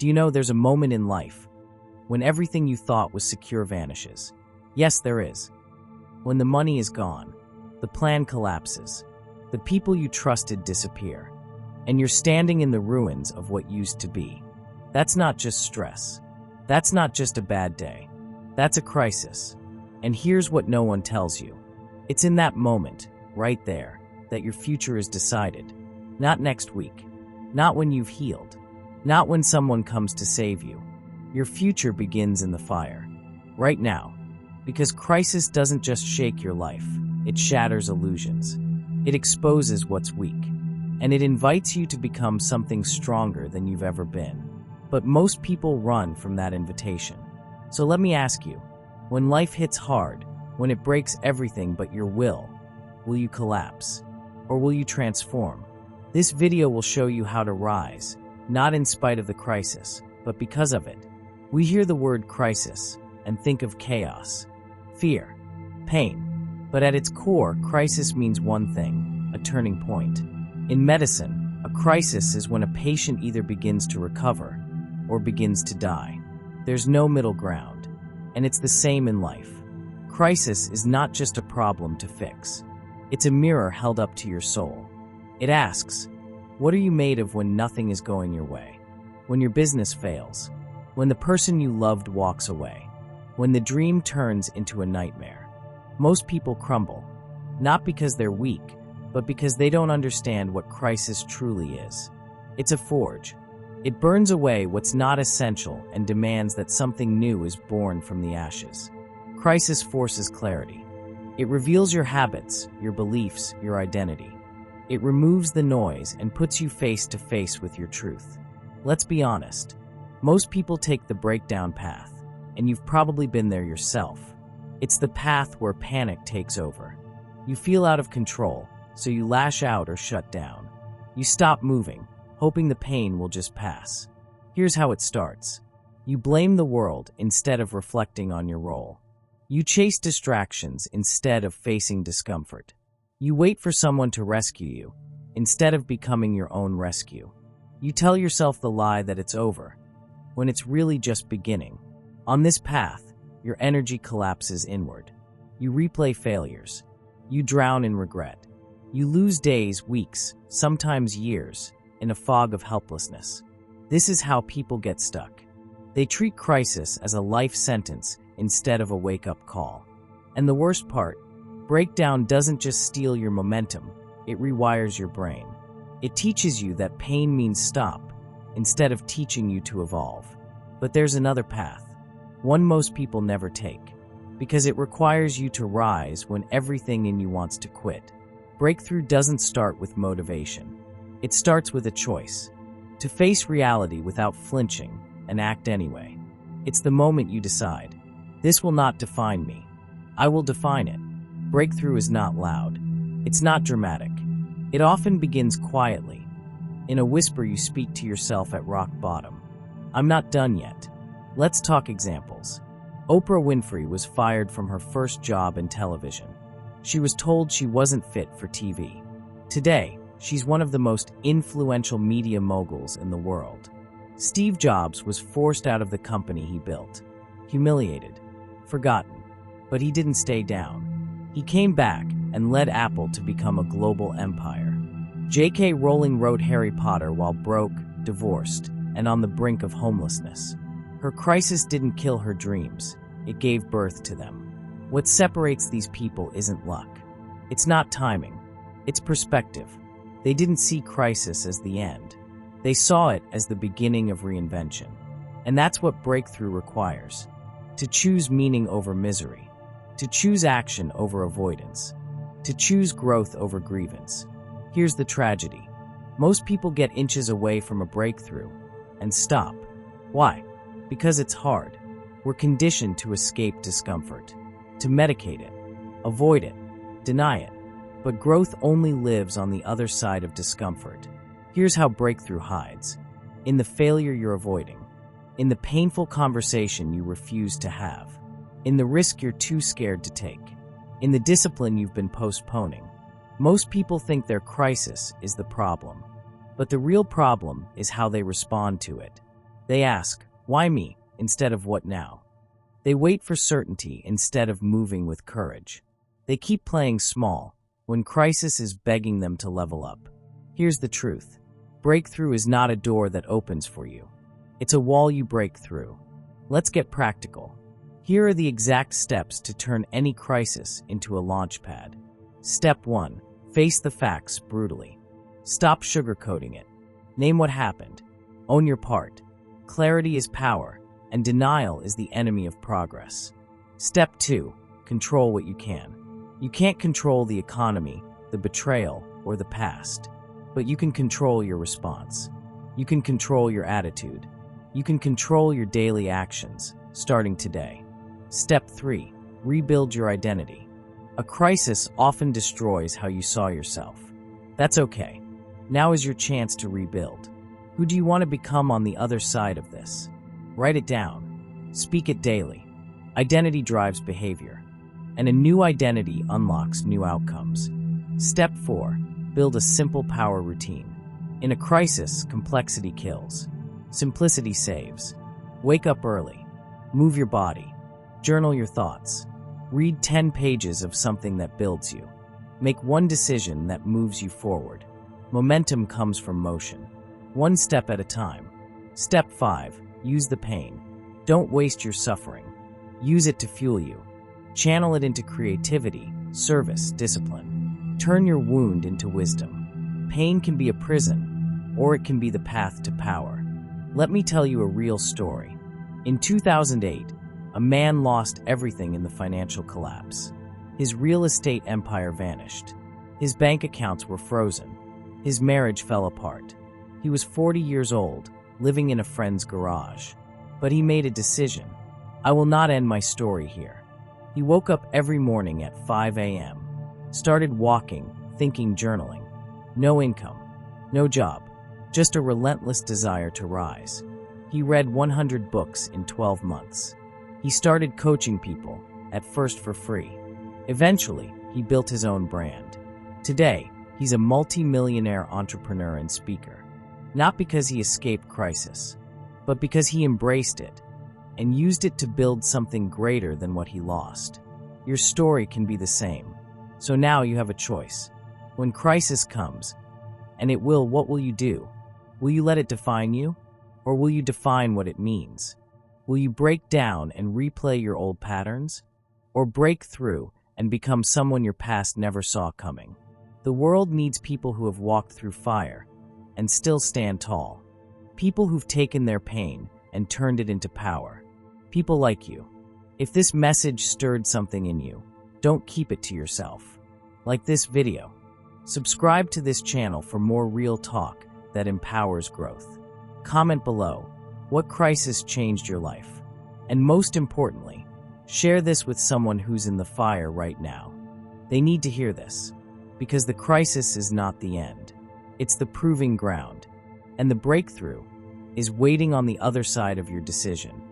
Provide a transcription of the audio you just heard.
Do you know there's a moment in life when everything you thought was secure vanishes? Yes, there is. When the money is gone, the plan collapses, the people you trusted disappear, and you're standing in the ruins of what used to be. That's not just stress. That's not just a bad day. That's a crisis. And here's what no one tells you. It's in that moment, right there, that your future is decided. Not next week. Not when you've healed. Not when someone comes to save you. Your future begins in the fire. Right now. Because crisis doesn't just shake your life. It shatters illusions. It exposes what's weak. And it invites you to become something stronger than you've ever been. But most people run from that invitation. So let me ask you, when life hits hard, when it breaks everything but your will you collapse? Or will you transform? This video will show you how to rise, not in spite of the crisis, but because of it. We hear the word crisis and think of chaos, fear, pain. But at its core, crisis means one thing, a turning point. In medicine, a crisis is when a patient either begins to recover or begins to die. There's no middle ground. And it's the same in life. Crisis is not just a problem to fix. It's a mirror held up to your soul. It asks, what are you made of when nothing is going your way? When your business fails? When the person you loved walks away? When the dream turns into a nightmare? Most people crumble, not because they're weak, but because they don't understand what crisis truly is. It's a forge. It burns away what's not essential and demands that something new is born from the ashes. Crisis forces clarity. It reveals your habits, your beliefs, your identity. It removes the noise and puts you face to face with your truth. Let's be honest. Most people take the breakdown path, and you've probably been there yourself. It's the path where panic takes over. You feel out of control, so you lash out or shut down. You stop moving, hoping the pain will just pass. Here's how it starts. You blame the world instead of reflecting on your role. You chase distractions instead of facing discomfort. You wait for someone to rescue you instead of becoming your own rescue. You tell yourself the lie that it's over, when it's really just beginning. On this path, your energy collapses inward. You replay failures. You drown in regret. You lose days, weeks, sometimes years, in a fog of helplessness. This is how people get stuck. They treat crisis as a life sentence instead of a wake-up call. And the worst part, breakdown doesn't just steal your momentum, it rewires your brain. It teaches you that pain means stop, instead of teaching you to evolve. But there's another path, one most people never take, because it requires you to rise when everything in you wants to quit. Breakthrough doesn't start with motivation. It starts with a choice, to face reality without flinching and act anyway. It's the moment you decide, this will not define me. I will define it. Breakthrough is not loud. It's not dramatic. It often begins quietly. In a whisper you speak to yourself at rock bottom. I'm not done yet. Let's talk examples. Oprah Winfrey was fired from her first job in television. She was told she wasn't fit for TV. Today, she's one of the most influential media moguls in the world. Steve Jobs was forced out of the company he built. Humiliated. Forgotten. But he didn't stay down. He came back and led Apple to become a global empire. J.K. Rowling wrote Harry Potter while broke, divorced, and on the brink of homelessness. Her crisis didn't kill her dreams. It gave birth to them. What separates these people isn't luck. It's not timing. It's perspective. They didn't see crisis as the end. They saw it as the beginning of reinvention. And that's what breakthrough requires. To choose meaning over misery. To choose action over avoidance. To choose growth over grievance. Here's the tragedy. Most people get inches away from a breakthrough and stop. Why? Because it's hard. We're conditioned to escape discomfort, to medicate it, avoid it, deny it. But growth only lives on the other side of discomfort. Here's how breakthrough hides. In the failure you're avoiding. In the painful conversation you refuse to have. In the risk you're too scared to take. In the discipline you've been postponing. Most people think their crisis is the problem. But the real problem is how they respond to it. They ask, why me, instead of what now? They wait for certainty instead of moving with courage. They keep playing small when crisis is begging them to level up. Here's the truth. Breakthrough is not a door that opens for you. It's a wall you break through. Let's get practical. Here are the exact steps to turn any crisis into a launch pad. Step 1. Face the facts brutally. Stop sugarcoating it. Name what happened. Own your part. Clarity is power, and denial is the enemy of progress. Step 2. Control what you can. You can't control the economy, the betrayal, or the past, but you can control your response. You can control your attitude. You can control your daily actions, starting today. Step 3. Rebuild your identity. A crisis often destroys how you saw yourself. That's okay. Now is your chance to rebuild. Who do you want to become on the other side of this? Write it down. Speak it daily. Identity drives behavior, and a new identity unlocks new outcomes. Step 4. Build a simple power routine. In a crisis, complexity kills. Simplicity saves. Wake up early. Move your body. Journal your thoughts. Read 10 pages of something that builds you. Make one decision that moves you forward. Momentum comes from motion. One step at a time. Step 5. Use the pain. Don't waste your suffering. Use it to fuel you. Channel it into creativity, service, discipline. Turn your wound into wisdom. Pain can be a prison, or it can be the path to power. Let me tell you a real story. In 2008, a man lost everything in the financial collapse. His real estate empire vanished. His bank accounts were frozen. His marriage fell apart. He was 40 years old, living in a friend's garage. But he made a decision. I will not end my story here. He woke up every morning at 5 a.m., started walking, thinking, journaling. No income, no job, just a relentless desire to rise. He read 100 books in 12 months. He started coaching people, at first for free. Eventually, he built his own brand. Today, he's a multi-millionaire entrepreneur and speaker. Not because he escaped crisis, but because he embraced it and used it to build something greater than what he lost. Your story can be the same. So now you have a choice. When crisis comes, and it will, what will you do? Will you let it define you? Or will you define what it means? Will you break down and replay your old patterns? Or break through and become someone your past never saw coming? The world needs people who have walked through fire and still stand tall. People who've taken their pain and turned it into power. People like you. If this message stirred something in you, don't keep it to yourself. Like this video. Subscribe to this channel for more real talk that empowers growth. Comment below, what crisis changed your life? And most importantly, share this with someone who's in the fire right now. They need to hear this, because the crisis is not the end. It's the proving ground, and the breakthrough is waiting on the other side of your decision.